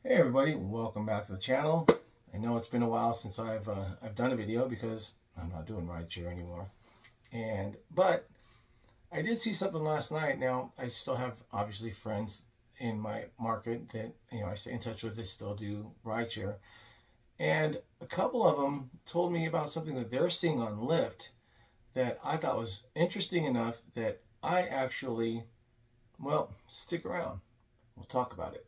Hey everybody, welcome back to the channel. I know it's been a while since I've done a video because I'm not doing rideshare anymore. But I did see something last night. Now I still have obviously friends in my market that I stay in touch with that still do rideshare, and a couple of them told me about something that they're seeing on Lyft that I thought was interesting enough that I actually, well, stick around. We'll talk about it.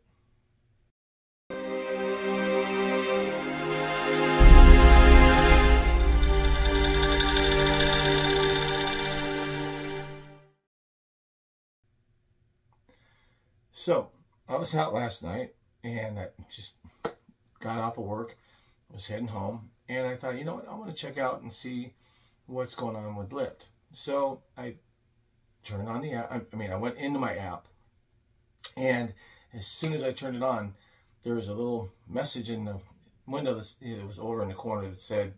So I was out last night and I just got off of work, was heading home, and I thought, you know what, I want to check out and see what's going on with Lyft. So I turned on the app. I went into my app, and as soon as I turned it on, there was a little message in the window that was over in the corner that said,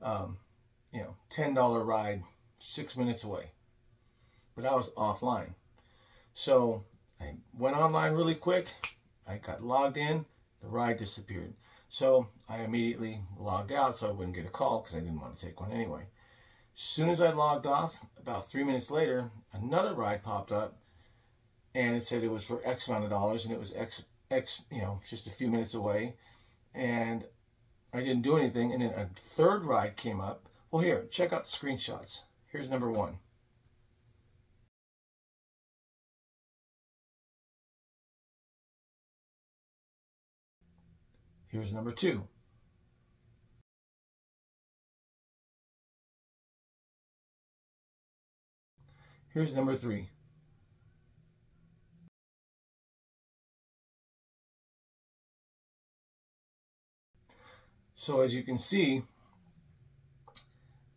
$10 ride 6 minutes away. But I was offline. So I went online really quick. I got logged in. The ride disappeared. So I immediately logged out so I wouldn't get a call because I didn't want to take one anyway. As soon as I logged off, about 3 minutes later, another ride popped up, and it said it was for X amount of dollars, and it was X, just a few minutes away, and I didn't do anything. And then a third ride came up. Well, here, check out the screenshots. Here's number one. Here's number two. Here's number three. So as you can see,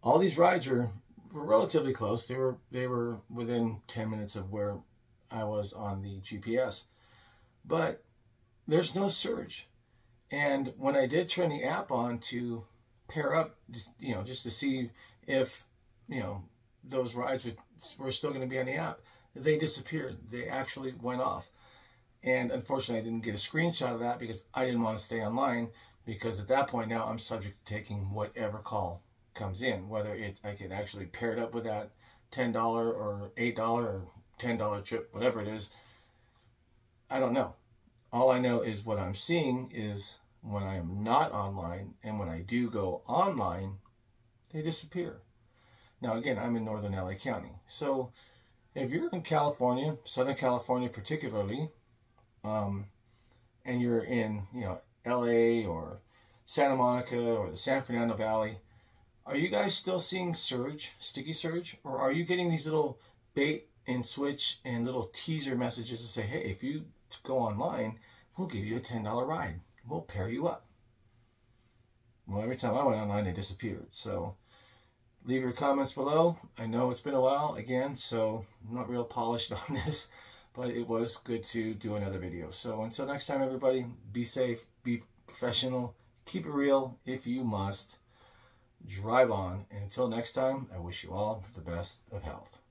all these rides were relatively close. They were within 10 minutes of where I was on the GPS. But there's no surge. And when I did turn the app on to pair up, just to see if, those rides were still going to be on the app, they disappeared. They actually went off. And unfortunately, I didn't get a screenshot of that because I didn't want to stay online, because at that point now I'm subject to taking whatever call comes in, whether I could actually pair it up with that $10 or $8 or $10 trip, whatever it is. I don't know. All I know is what I'm seeing is when I am not online, and when I do go online, they disappear. Now again, I'm in Northern LA County. So if you're in California, Southern California particularly, and you're in, LA or Santa Monica or the San Fernando Valley, are you guys still seeing sticky surge? Or are you getting these little bait and switch and little teaser messages to say, hey, if you go online, we'll give you a $10 ride. We'll pair you up. Well, every time I went online, they disappeared. So leave your comments below. I know it's been a while again, so I'm not real polished on this, but it was good to do another video. So until next time, everybody, be safe, be professional, keep it real if you must, drive on, and until next time, I wish you all the best of health.